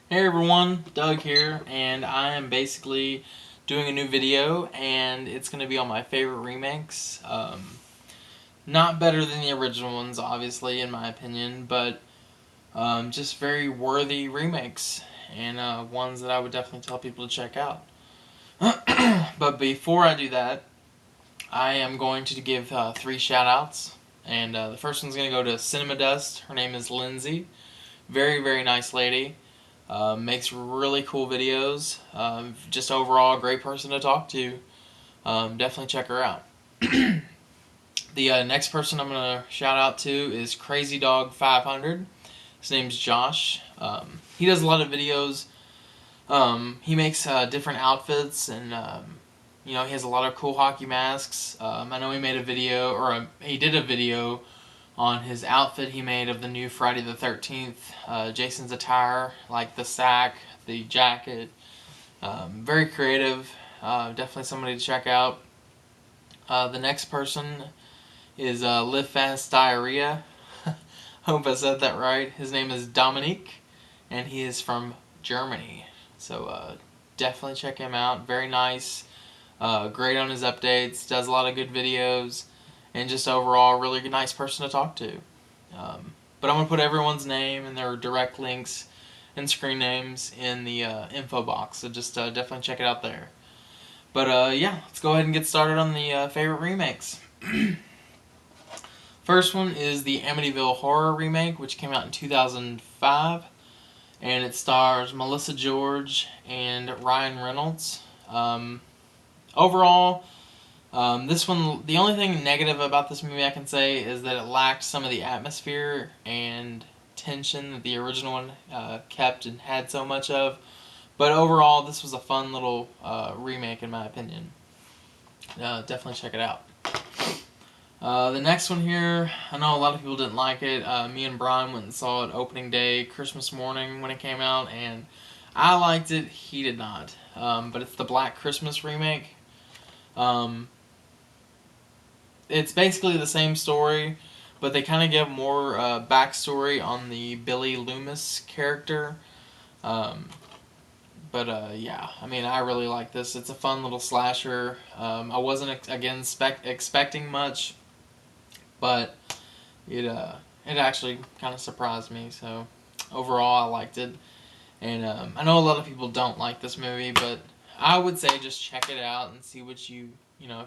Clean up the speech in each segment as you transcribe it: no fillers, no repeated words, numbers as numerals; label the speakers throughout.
Speaker 1: Hey everyone, Doug here, and I am basically doing a new video, and it's going to be on my favorite remakes. Not better than the original ones, obviously, in my opinion, but just very worthy remakes, and ones that I would definitely tell people to check out. But before I do that, I am going to give three shout outs, and the first one's going to go to CinemaDust. Her name is Lindsay. Very, very nice lady. Makes really cool videos. Just overall, a great person to talk to. Definitely check her out. The next person I'm going to shout out to is Crazy Dog 500. His name's Josh. He does a lot of videos. He makes different outfits, and he has a lot of cool hockey masks. I know he made a video, or he did a video on his outfit he made of the new Friday the 13th. Jason's attire, like the sack, the jacket. Very creative. Definitely somebody to check out. The next person is LiveFastDiarrhea. Hope I said that right. His name is Dominique, and he is from Germany. So definitely check him out. Very nice. Great on his updates. Does a lot of good videos. And just overall, really nice person to talk to. But I'm going to put everyone's name and their direct links and screen names in the info box. So just definitely check it out there. But yeah, let's go ahead and get started on the favorite remakes. First one is the Amityville Horror Remake, which came out in 2005. And it stars Melissa George and Ryan Reynolds. Overall, this one, the only thing negative about this movie I can say is that it lacked some of the atmosphere and tension that the original one kept and had so much of. But overall, this was a fun little remake in my opinion. Definitely check it out. The next one here, I know a lot of people didn't like it. Me and Brian went and saw it opening day, Christmas morning when it came out, and I liked it. He did not. But it's the Black Christmas remake. It's basically the same story, but they kind of give more backstory on the Billy Loomis character. Yeah, I mean, I really like this. It's a fun little slasher. I wasn't expecting much, but it actually kind of surprised me. So overall, I liked it, and I know a lot of people don't like this movie, but I would say just check it out and see what if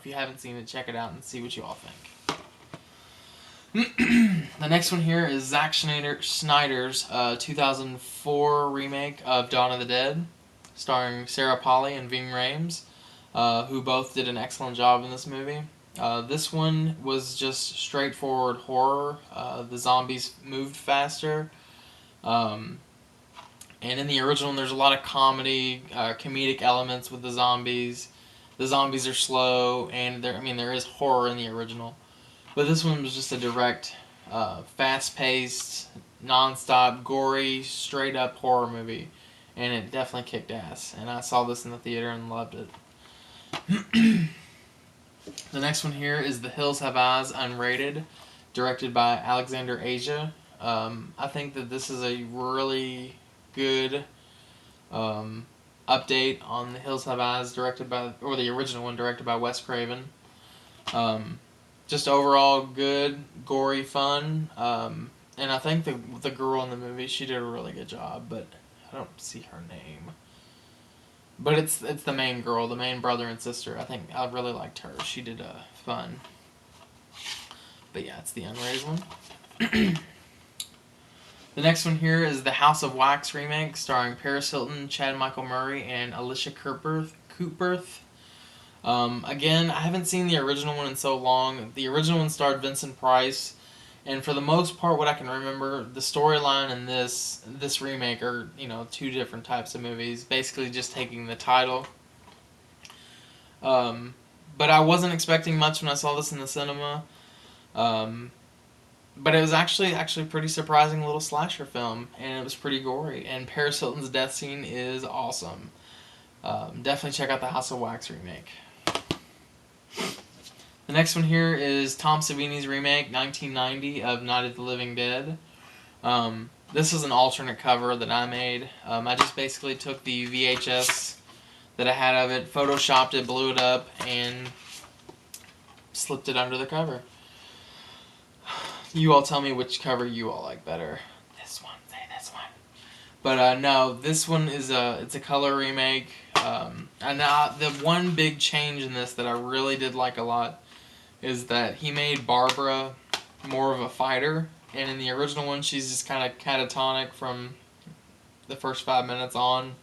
Speaker 1: you haven't seen it, check it out and see what you all think. The next one here is Zack Snyder's 2004 remake of Dawn of the Dead, starring Sarah Polley and Ving Rhames, who both did an excellent job in this movie. This one was just straightforward horror. The zombies moved faster. And in the original, there's a lot of comedic elements with the zombies. The zombies are slow, and there is horror in the original. But this one was just a direct, fast-paced, non-stop, gory, straight-up horror movie. And it definitely kicked ass. And I saw this in the theater and loved it. The next one here is The Hills Have Eyes Unrated, directed by Alexander Asia. I think that this is a really good update on The Hills Have Eyes, or the original one, directed by Wes Craven. Just overall good, gory fun. And I think the girl in the movie, she did a really good job, but I don't see her name. But it's the main girl, the main brother and sister. I think I really liked her. She did fun. But yeah, it's the unrated one. The next one here is the House of Wax remake, starring Paris Hilton, Chad Michael Murray, and Alicia Cooperth. Again, I haven't seen the original one in so long. The original one starred Vincent Price, and for the most part, what I can remember, the storyline in this remake are two different types of movies, basically just taking the title. But I wasn't expecting much when I saw this in the cinema. But it was actually pretty surprising little slasher film, and it was pretty gory. And Paris Hilton's death scene is awesome. Definitely check out the House of Wax remake. The next one here is Tom Savini's remake, 1990, of Night of the Living Dead. This is an alternate cover that I made. I just basically took the VHS that I had of it, photoshopped it, blew it up, and slipped it under the cover. You all tell me which cover you all like better. This one, say this one. But no, this one is it's a color remake. And the one big change in this that I really did like a lot is that he made Barbara more of a fighter, and in the original one, she's just kind of catatonic from the first 5 minutes on.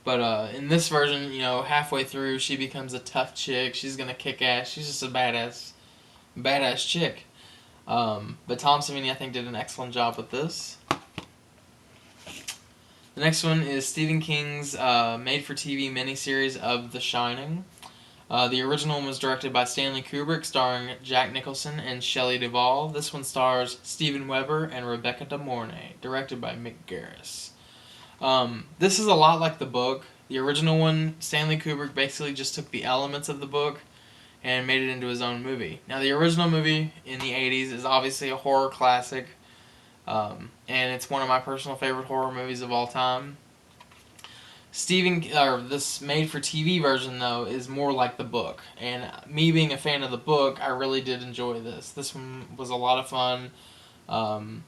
Speaker 1: But in this version, you know, halfway through, she becomes a tough chick. She's gonna kick ass. She's just a badass chick. But Tom Savini, I think, did an excellent job with this. The next one is Stephen King's made-for-TV miniseries of The Shining. The original one was directed by Stanley Kubrick, starring Jack Nicholson and Shelley Duvall. This one stars Steven Weber and Rebecca De Mornay, directed by Mick Garris. This is a lot like the book. The original one, Stanley Kubrick basically just took the elements of the book and made it into his own movie. Now, the original movie in the 80s is obviously a horror classic, and it's one of my personal favorite horror movies of all time. This made-for-TV version, though, is more like the book. And me being a fan of the book, I really did enjoy this. This one was a lot of fun. And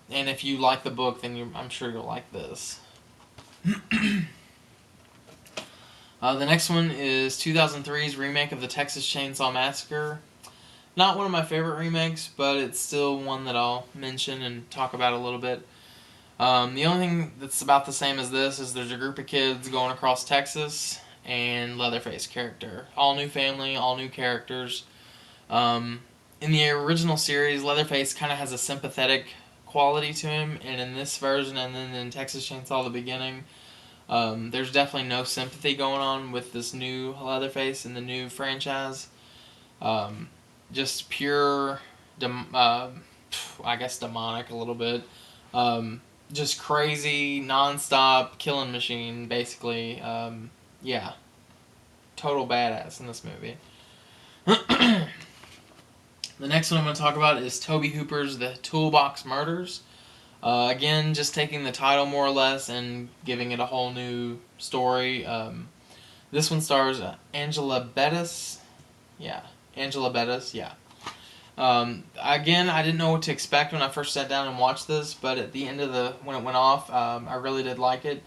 Speaker 1: if you like the book, then I'm sure you'll like this. The next one is 2003's remake of the Texas Chainsaw Massacre. Not one of my favorite remakes, but it's still one that I'll mention and talk about a little bit. The only thing that's about the same as this is there's a group of kids going across Texas and Leatherface character. All new family, all new characters. In the original series, Leatherface kind of has a sympathetic quality to him, and in this version and then in Texas Chainsaw the beginning, there's definitely no sympathy going on with this new Leatherface in the new franchise. Just pure, I guess demonic a little bit. Just crazy, non-stop killing machine, basically. Yeah. Total badass in this movie. The next one I'm going to talk about is Tobe Hooper's The Toolbox Murders. Again, just taking the title more or less and giving it a whole new story. This one stars Angela Bettis. Yeah. Angela Bettis, yeah. Again, I didn't know what to expect when I first sat down and watched this, but at the end of when it went off, I really did like it.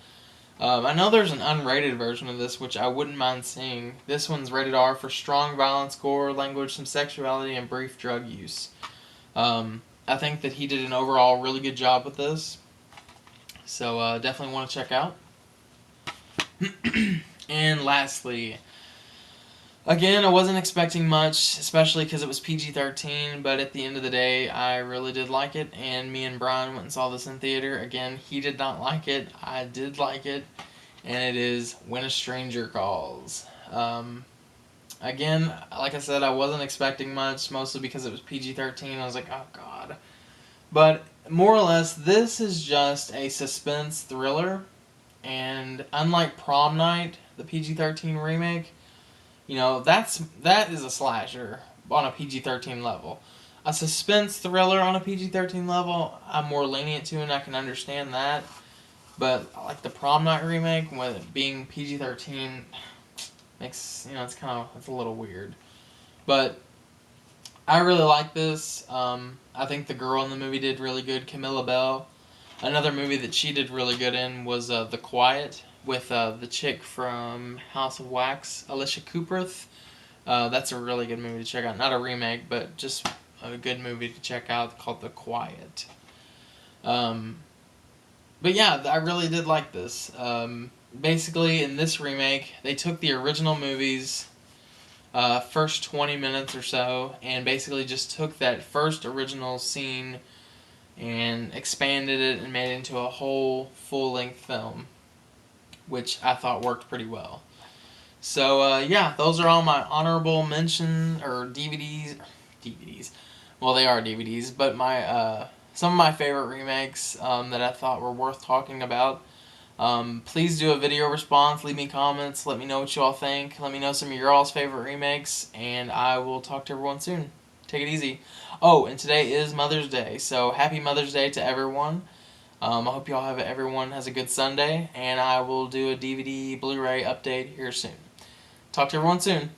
Speaker 1: I know there's an unrated version of this, which I wouldn't mind seeing. This one's rated R for strong violence, gore, language, some sexuality, and brief drug use. I think that he did an overall really good job with this, so definitely want to check out. And lastly, again, I wasn't expecting much, especially because it was PG-13, but at the end of the day, I really did like it, and me and Brian went and saw this in theater. Again, he did not like it, I did like it, and it is When a Stranger Calls. Again, like I said, I wasn't expecting much, mostly because it was PG-13. I was like, oh god. But more or less, this is just a suspense thriller, and unlike Prom Night, the PG-13 remake, you know, that is a slasher on a PG-13 level. A suspense thriller on a PG-13 level, I'm more lenient to, and I can understand that. But like the Prom Night remake, with it being PG-13, makes, you know, it's a little weird. But I really like this. I think the girl in the movie did really good, Camilla Bell. Another movie that she did really good in was The Quiet, with the chick from House of Wax, Alicia Cooperth. That's a really good movie to check out. Not a remake, but just a good movie to check out called The Quiet. But yeah, I really did like this. Basically, in this remake, they took the original movie's first 20 minutes or so and basically just took that first original scene and expanded it and made it into a whole full-length film, which I thought worked pretty well. So, yeah, those are all my honorable mention, or DVDs. Well, they are DVDs, but my some of my favorite remakes that I thought were worth talking about. Please do a video response, leave me comments, let me know what you all think, let me know some of your all's favorite remakes, and I will talk to everyone soon. Take it easy. Oh, and today is Mother's Day, so happy Mother's Day to everyone. I hope everyone has a good Sunday, and I will do a DVD Blu-ray update here soon. Talk to everyone soon.